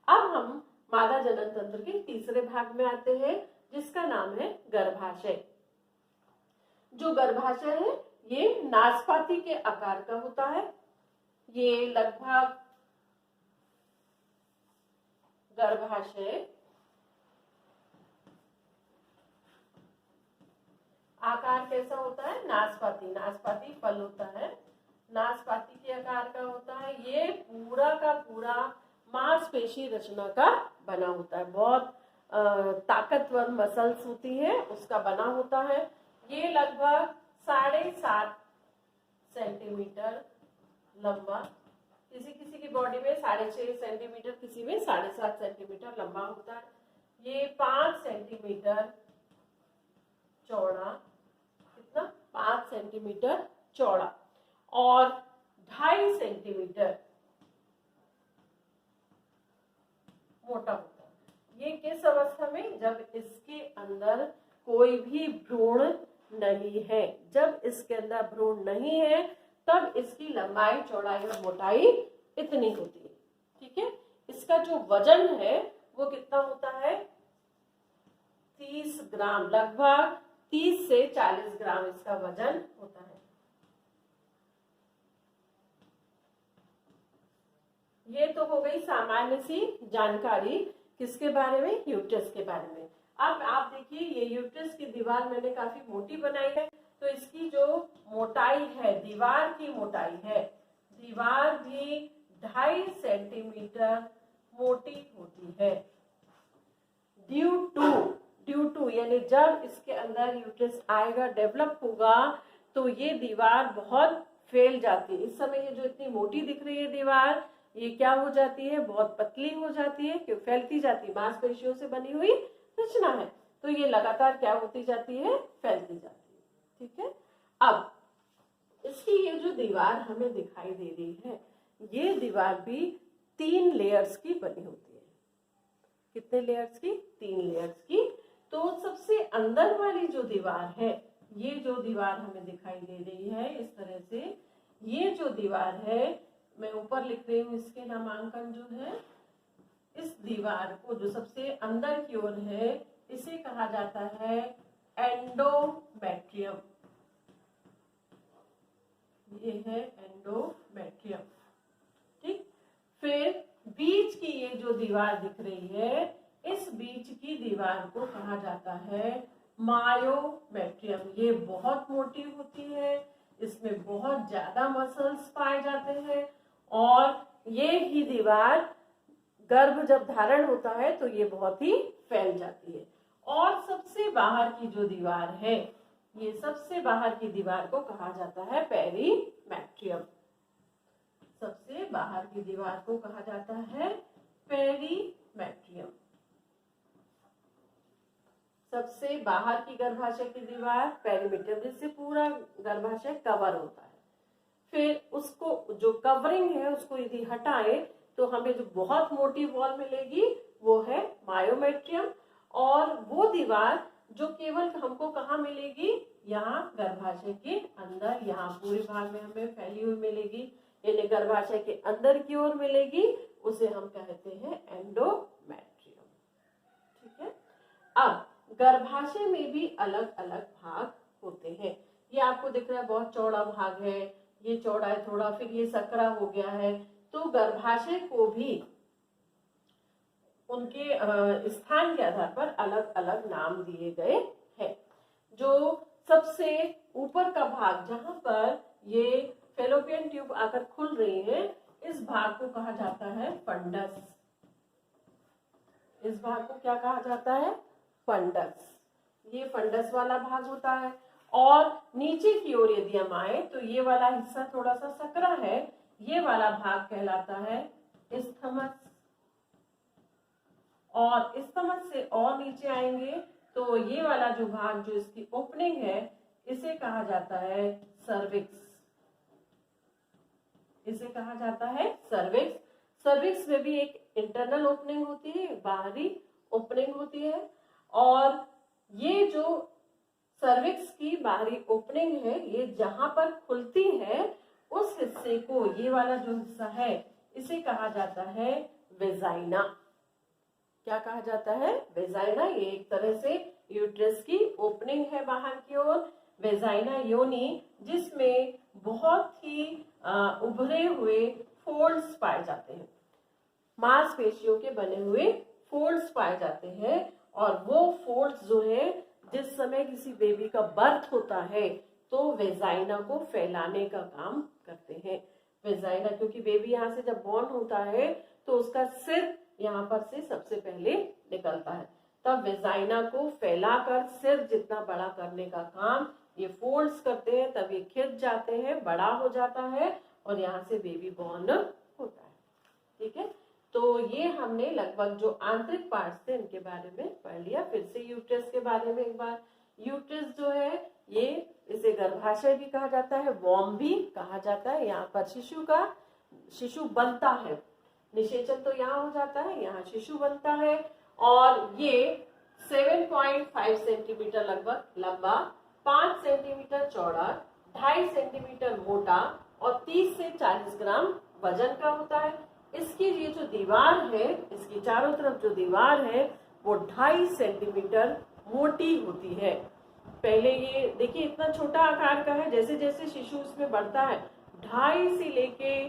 अब हम मादा जनन तंत्र के तीसरे भाग में आते हैं जिसका नाम है गर्भाशय। जो गर्भाशय है ये नाशपाती के आकार का होता है। ये लगभग गर्भाशय आकार कैसा होता है? नाशपाती, नाशपाती फल होता है, नाशपाती के आकार का होता है। ये पूरा का पूरा मांसपेशी रचना का बना होता है, बहुत ताकतवर मसल्स होती है उसका बना होता है। ये लगभग 7.5 सेंटीमीटर लंबा, किसी किसी की बॉडी में 6.5 सेंटीमीटर, किसी में 7.5 सेंटीमीटर लंबा होता है। ये 5 सेंटीमीटर चौड़ा, कितना? 5 सेंटीमीटर चौड़ा और 2.5 सेंटीमीटर मोटा होता है। ये किस अवस्था में? जब इसके अंदर कोई भी भ्रूण नहीं है। जब इसके अंदर भ्रूण नहीं है तब इसकी लंबाई, चौड़ाई और मोटाई इतनी होती है। ठीक है, इसका जो वजन है वो कितना होता है? 30 ग्राम, लगभग 30 से 40 ग्राम इसका वजन होता है। ये तो हो गई सामान्य सी जानकारी किसके बारे में? यूट्रस के बारे में। अब आप देखिए ये यूट्रस की दीवार मैंने काफी मोटी बनाई है, तो इसकी जो मोटाई है, दीवार की मोटाई है, दीवार भी 2.5 सेंटीमीटर मोटी होती है। ड्यू टू यानी जब इसके अंदर यूट्रस आएगा, डेवलप होगा, तो ये दीवार बहुत फैल जाती है। इस समय ये जो इतनी मोटी दिख रही है दीवार, ये क्या हो जाती है? बहुत पतली हो जाती है, क्यों? फैलती जाती है, मांसपेशियों से बनी हुई रचना है, तो ये लगातार क्या होती जाती है? फैलती जाती है। ठीक है, अब इसकी ये जो दीवार हमें दिखाई दे रही है, ये दीवार भी 3 लेयर्स की बनी होती है। कितने लेयर्स की? 3 लेयर्स की। तो सबसे अंदर वाली जो दीवार है, ये जो दीवार हमें दिखाई दे रही है इस तरह से, ये जो दीवार है, मैं ऊपर लिख रही हूँ इसके नामांकन जो है, इस दीवार को जो सबसे अंदर की ओर है इसे कहा जाता है एंडोमेट्रियम। ये है एंडोमेट्रियम। ठीक, फिर बीच की ये जो दीवार दिख रही है, इस बीच की दीवार को कहा जाता है मायोमेट्रियम। ये बहुत मोटी होती है, इसमें बहुत ज्यादा मसल्स पाए जाते हैं और ये ही दीवार गर्भ जब धारण होता है तो ये बहुत ही फैल जाती है। और सबसे बाहर की जो दीवार है, ये सबसे बाहर की दीवार को कहा जाता है पेरीमेट्रियम। सबसे बाहर की दीवार को कहा जाता है पेरीमेट्रियम। सबसे बाहर की गर्भाशय की दीवार पेरीमेट्रियम, जिससे पूरा गर्भाशय कवर होता है। फिर उसको जो कवरिंग है उसको यदि हटाए तो हमें जो बहुत मोटी वॉल मिलेगी वो है मायोमेट्रियम। और वो दीवार जो केवल हमको कहाँ मिलेगी, यहाँ गर्भाशय के अंदर, यहाँ पूरे भाग में हमें फैली हुई मिलेगी, यानी गर्भाशय के अंदर की ओर मिलेगी, उसे हम कहते हैं एंडोमेट्रियम। ठीक है। अब गर्भाशय में भी अलग अलग भाग होते हैं। ये आपको दिख रहा है बहुत चौड़ा भाग है, ये चौड़ा है थोड़ा, फिर ये सकरा हो गया है। तो गर्भाशय को भी उनके स्थान के आधार पर अलग अलग नाम दिए गए हैं। जो सबसे ऊपर का भाग जहां पर ये फेलोपियन ट्यूब आकर खुल रही है, इस भाग को कहा जाता है फंडस। इस भाग को क्या कहा जाता है, फंडस। ये फंडस वाला भाग होता है। और नीचे की ओर यदि हम आए तो ये वाला हिस्सा थोड़ा सा सकरा है, ये वाला भाग कहलाता है इस्थमस। और इस्थमस से और नीचे आएंगे तो ये वाला जो भाग, जो इसकी ओपनिंग है, इसे कहा जाता है सर्विक्स। इसे कहा जाता है सर्विक्स। सर्विक्स में भी एक इंटरनल ओपनिंग होती है, बाहरी ओपनिंग होती है। और ये जो सर्विक्स की बाहरी ओपनिंग है, ये जहां पर खुलती है उस हिस्से को, ये वाला जो हिस्सा है, इसे कहा जाता है वेजाइना। क्या कहा जाता है, वेजाइना। ये एक तरह से यूट्रस की ओपनिंग है बाहर की ओर, वेजाइना योनि, जिसमें बहुत ही उभरे हुए फोल्ड्स पाए जाते हैं, मांसपेशियों के बने हुए फोल्ड्स पाए जाते हैं। और वो फोल्ड्स जो है, जिस समय किसी बेबी का बर्थ होता है तो वेजाइना को फैलाने का काम करते हैं। वेजाइना, क्योंकि बेबी यहाँ से जब बॉर्न होता है तो उसका सिर यहाँ पर से सबसे पहले निकलता है, तब वेजाइना को फैलाकर सिर जितना बड़ा करने का काम ये फोल्ड्स करते हैं, तब ये खिंच जाते हैं, बड़ा हो जाता है और यहाँ से बेबी बॉर्न होता है। ठीक है। तो ये हमने लगभग जो आंतरिक पार्ट्स थे इनके बारे में पढ़ लिया। फिर से यूट्रस के बारे में एक बार। यूट्रस जो है, ये इसे गर्भाशय भी कहा जाता है, वॉम भी कहा जाता है। यहाँ पर शिशु बनता है, निषेचन तो यहाँ हो जाता है, यहाँ शिशु बनता है। और ये 7.5 सेंटीमीटर लगभग लंबा, 5 सेंटीमीटर चौड़ा, 2.5 सेंटीमीटर मोटा और 30 से 40 ग्राम वजन का होता है। इसकी ये जो दीवार है, इसकी चारों तरफ जो दीवार है वो 2.5 सेंटीमीटर मोटी होती है। पहले ये देखिए इतना छोटा आकार का है, जैसे जैसे शिशु इसमें बढ़ता है 2.5 से लेके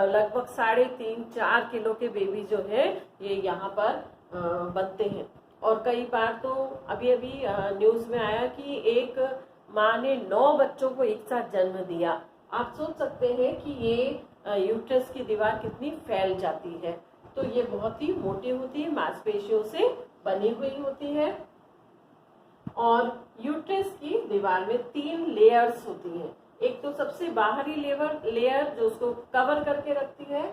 लगभग 3.5-4 किलो के बेबी जो है ये यहाँ पर बनते हैं। और कई बार तो अभी अभी न्यूज में आया कि एक माँ ने 9 बच्चों को एक साथ जन्म दिया। आप सोच सकते हैं कि ये यूट्रस की दीवार कितनी फैल जाती है। तो ये बहुत ही मोटी होती है, मांसपेशियों से बनी हुई होती है। और यूट्रस की दीवार में 3 लेयर्स होती हैं। एक तो सबसे बाहरी लेयर जो उसको कवर करके रखती है,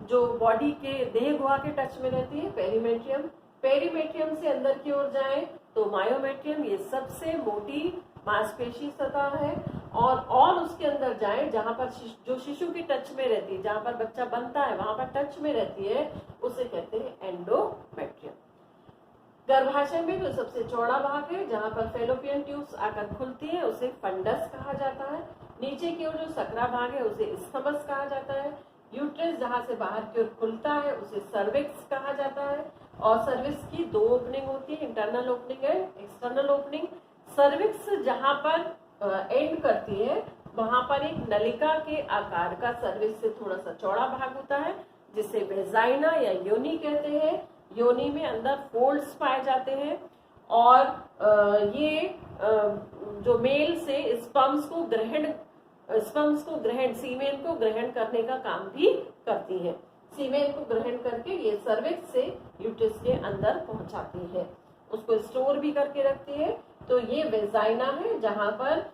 जो बॉडी के देह गुहा के टच में रहती है, पेरीमेट्रियम। पेरीमेट्रियम से अंदर की ओर जाए तो मायोमेट्रियम, ये सबसे मोटी मांसपेशी सतह है। और उसके अंदर जाए जहां पर जो शिशु की टच में रहती है, जहां पर बच्चा बनता है वहां पर टच में रहती है, उसे कहते हैं एंडोमेट्रियम। गर्भाशय में जो सबसे चौड़ा भाग है, जहां पर फेलोपियन ट्यूब्स आकर खुलती है, उसे फंडस कहा जाता है। नीचे की ओर जो सकरा भाग है उसे इस्थमस कहा जाता है। यूट्रस जहां से बाहर की ओर खुलता है उसे सर्विक्स कहा जाता है। और सर्विक्स की 2 ओपनिंग होती है, इंटरनल ओपनिंग है, एक्सटर्नल ओपनिंग। सर्विक्स जहां पर एंड करती है वहां पर एक नलिका के आकार का सर्विक्स से थोड़ा सा चौड़ा भाग होता है, जिसे वेजाइना या योनि कहते हैं। योनि में अंदर फोल्ड्स पाए जाते हैं और ये जो मेल से स्पर्म्स को ग्रहण सीमेन को ग्रहण करने का काम भी करती है। सीमेन को ग्रहण करके ये सर्विक्स से यूट्रस के अंदर पहुंचाती है, उसको स्टोर भी करके रखती है। तो ये वेजाइना है जहां पर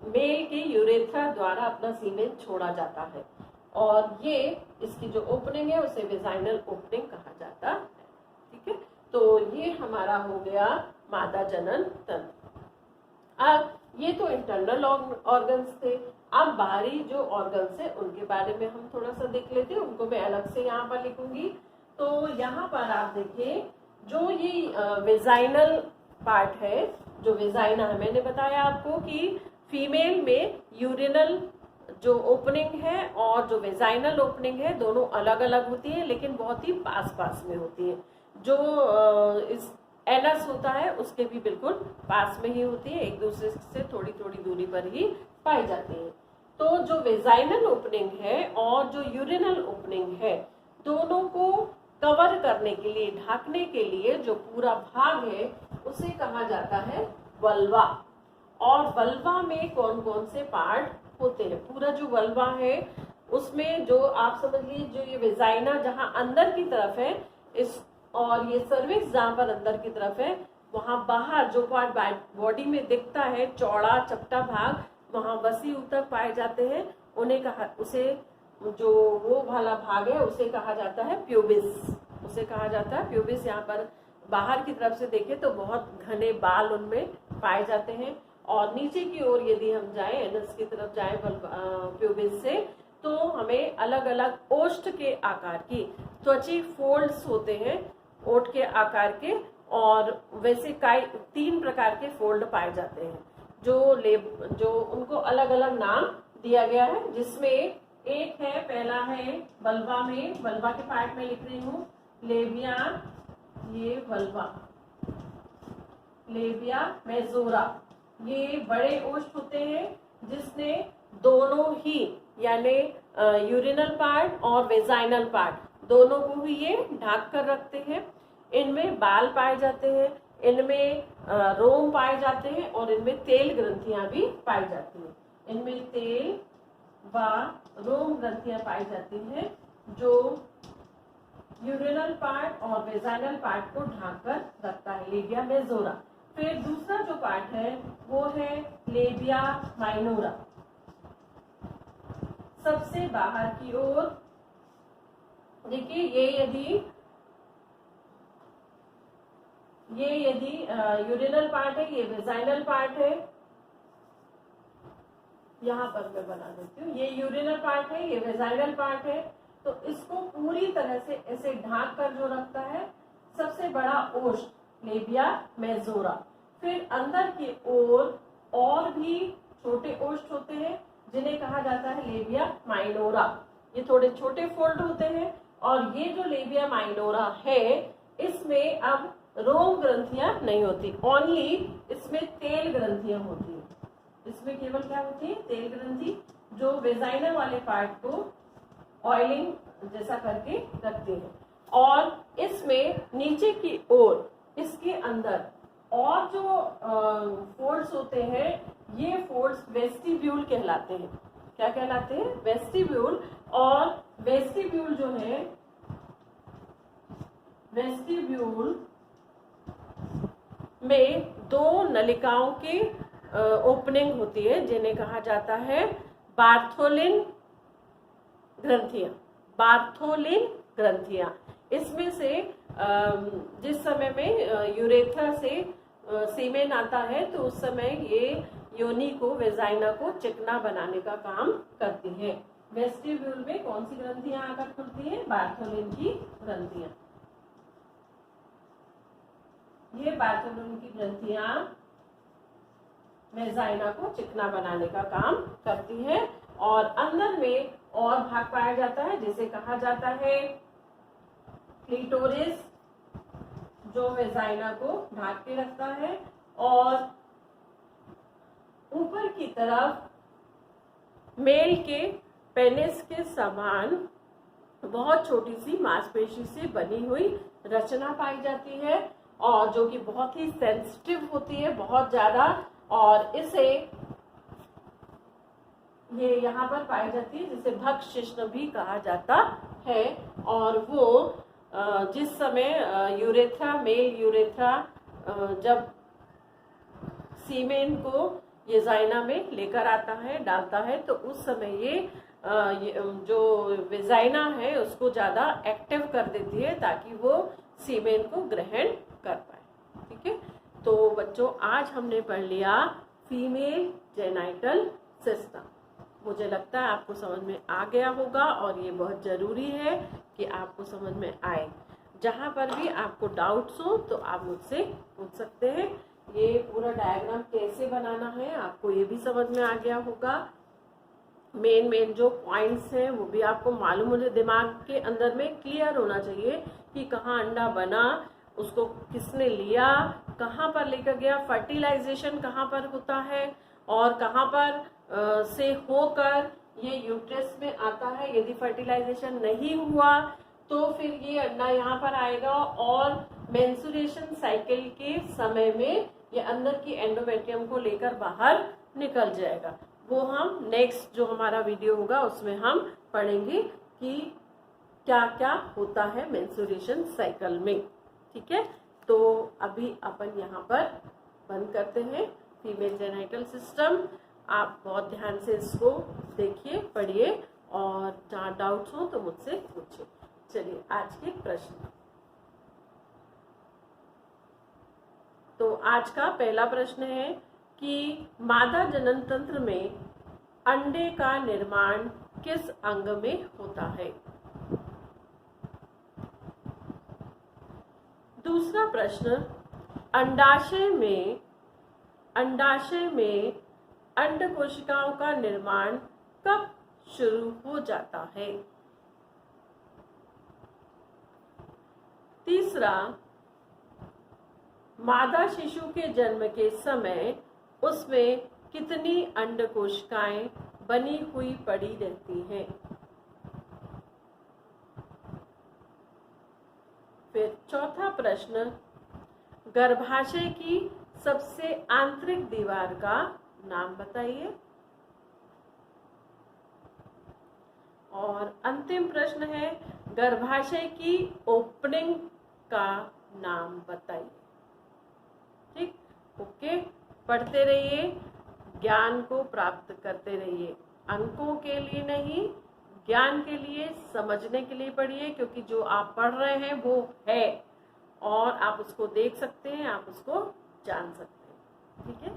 मेल के यूरेथ्रा द्वारा अपना सीमेन छोड़ा जाता है और ये इसकी जो ओपनिंग है उसे वेजाइनल ओपनिंग कहा जाता है। ठीक है, तो ये हमारा हो गया मादा जनन तंत्र। अब ये तो इंटरनल ऑर्गन्स थे। अब बाहरी जो ऑर्गन्स है उनके बारे में हम थोड़ा सा देख लेते हैं, उनको मैं अलग से यहाँ पर लिखूंगी। तो यहाँ पर आप देखिए जो ये वेजाइनल पार्ट है, जो वेजाइना है, मैंने बताया आपको कि फीमेल में यूरिनल जो ओपनिंग है और जो वेजाइनल ओपनिंग है दोनों अलग अलग होती है, लेकिन बहुत ही पास पास में होती है। जो इस एनस होता है उसके भी बिल्कुल पास में ही होती है, एक दूसरे से थोड़ी थोड़ी दूरी पर ही पाई जाती है। तो जो वेजाइनल ओपनिंग है और जो यूरिनल ओपनिंग है दोनों को कवर करने के लिए, ढकने के लिए जो पूरा भाग है उसे कहा जाता है वल्वा। और वल्वा में कौन कौन से पार्ट होते हैं? पूरा जो वल्वा है उसमें जो आप समझ लीजिए जो ये वेजाइना जहां अंदर की तरफ है इस और ये सर्विक्स जहां पर अंदर की तरफ है, वहां बाहर जो पार्ट बॉडी में दिखता है चौड़ा चपटा भाग, वहां वसी ऊतक पाए जाते हैं। उसे जो वो वाला भाग है उसे कहा जाता है प्यूबिस। उसे कहा जाता है प्यूबिस। यहाँ पर बाहर की तरफ से देखें तो बहुत घने बाल उनमें पाए जाते हैं और नीचे की ओर यदि हम जाएं, एनस की तरफ जाएं प्यूबिस से, तो हमें अलग अलग ओष्ठ के आकार की त्वची फोल्ड्स होते हैं, ओठ के आकार के, और वैसे 3 प्रकार के फोल्ड पाए जाते हैं जो उनको अलग अलग नाम दिया गया है, जिसमें एक है, पहला है वल्वा में, वल्वा के पार्ट में लिख रही हूँ लेबिया, ये वल्वा, लेबिया मेजोरा, ये बड़े ओष्ठ होते हैं जिसने दोनों ही यानी यूरिनल पार्ट और वेजाइनल पार्ट दोनों को ही ये ढक कर रखते हैं। इनमें बाल पाए जाते हैं, इनमें रोम पाए जाते हैं और इनमें तेल ग्रंथियां भी पाई जाती हैं। इनमें तेल व रोम ग्रंथियां पाई जाती हैं जो यूरिनल पार्ट और वेजाइनल पार्ट को ढक कर रखता है, लेबिया मेजोरा। फिर दूसरा जो पार्ट है वो है लेबिया माइनोरा, सबसे बाहर की ओर। देखिए ये यदि यूरिनल पार्ट है, ये वेजाइनल पार्ट है, यहाँ पर मैं बना देती हूँ, ये यूरिनल पार्ट है, ये वेजाइनल पार्ट है। तो इसको पूरी तरह से ऐसे ढांक कर जो रखता है सबसे बड़ा ओष्ठ लेबिया मेजोरा। फिर अंदर की ओर और भी छोटे ओष्ठ होते हैं जिन्हें कहा जाता है लेबिया माइनोरा। ये थोड़े छोटे फोल्ड होते हैं और ये जो लेबिया माइनोरा है इसमें अब रोम ग्रंथियां नहीं होती, ओनली इसमें तेल ग्रंथियां होती है। इसमें केवल क्या होती है? तेल ग्रंथि, जो वेजाइना वाले पार्ट को ऑयलिंग जैसा करके रखते हैं। और इसमें नीचे की ओर इसके अंदर और जो फोल्ड्स होते हैं ये फोल्ड्स वेस्टिब्यूल कहलाते हैं। क्या कहलाते हैं? वेस्टिब्यूल। और वेस्टिब्यूल जो है, वेस्टिब्यूल में 2 नलिकाओं की ओपनिंग होती है जिन्हें कहा जाता है बार्थोलिन ग्रंथियां। बार्थोलिन ग्रंथियां, इसमें से जिस समय में यूरेथ्रा से सीमेन आता है तो उस समय ये योनि को, वेजाइना को चिकना बनाने का काम करती है। वेस्टिब्यूल में कौन सी ग्रंथियां आकर खुलती हैं? बार्थोलिन की ग्रंथियां। ये बार्थोलिन की ग्रंथियां वेजाइना को चिकना बनाने का काम करती है। और अंदर में और भाग पाया जाता है जिसे कहा जाता है क्लिटोरिस, जो वेजाइना को ढांक के रखता है। और ऊपर की तरफ मेल के पेनिस के समान बहुत छोटी सी मांसपेशी से बनी हुई रचना पाई जाती है और जो कि बहुत ही सेंसिटिव होती है, बहुत ज्यादा, और इसे ये यहाँ पर पाई जाती है जिसे भक्ष शिश्न भी कहा जाता है। और वो जिस समय यूरेथ्रा, मेल यूरेथ्रा जब सीमेन को ये जाइना में लेकर आता है, डालता है, तो उस समय ये जो वेजाइना है उसको ज़्यादा एक्टिव कर देती है ताकि वो सीमेन को ग्रहण कर पाए। ठीक है, तो बच्चों आज हमने पढ़ लिया फीमेल जेनाइटल सिस्टम। मुझे लगता है आपको समझ में आ गया होगा और ये बहुत ज़रूरी है कि आपको समझ में आए। जहाँ पर भी आपको डाउट्स हो तो आप मुझसे पूछ सकते हैं। ये पूरा डायग्राम कैसे बनाना है आपको ये भी समझ में आ गया होगा। मेन जो पॉइंट्स हैं वो भी आपको मालूम होने, दिमाग के अंदर में क्लियर होना चाहिए कि कहाँ अंडा बना, उसको किसने लिया, कहाँ पर लेकर गया, फर्टिलाइजेशन कहाँ पर होता है और कहाँ पर से होकर ये यूट्रस में आता है। यदि फर्टिलाइजेशन नहीं हुआ तो फिर ये अंडा यहाँ पर आएगा और मेंस्ट्रुएशन साइकिल के समय में ये अंदर की एंडोमेट्रियम को लेकर बाहर निकल जाएगा। वो हम नेक्स्ट जो हमारा वीडियो होगा उसमें हम पढ़ेंगे कि क्या क्या होता है मेंस्ट्रुएशन साइकिल में। ठीक है, तो अभी अपन यहाँ पर बंद करते हैं फीमेल जेनाइटल सिस्टम। आप बहुत ध्यान से इसको देखिए, पढ़िए और जहाँ डाउट्स हो तो मुझसे पूछिए। चलिए आज के प्रश्न। तो आज का पहला प्रश्न है कि मादा जनन तंत्र में अंडे का निर्माण किस अंग में होता है। दूसरा प्रश्न, अंडाशय में अंड कोशिकाओं का निर्माण कब शुरू हो जाता है। तीसरा, मादा शिशु के जन्म के समय उसमें कितनी अंड कोशिकाएं बनी हुई पड़ी रहती हैं। फिर चौथा प्रश्न, गर्भाशय की सबसे आंतरिक दीवार का नाम बताइए। और अंतिम प्रश्न है, गर्भाशय की ओपनिंग का नाम बताइए। ठीक, ओके, पढ़ते रहिए, ज्ञान को प्राप्त करते रहिए। अंकों के लिए नहीं, ज्ञान के लिए, समझने के लिए पढ़िए, क्योंकि जो आप पढ़ रहे हैं वो है और आप उसको देख सकते हैं, आप उसको जान सकते हैं। ठीक है।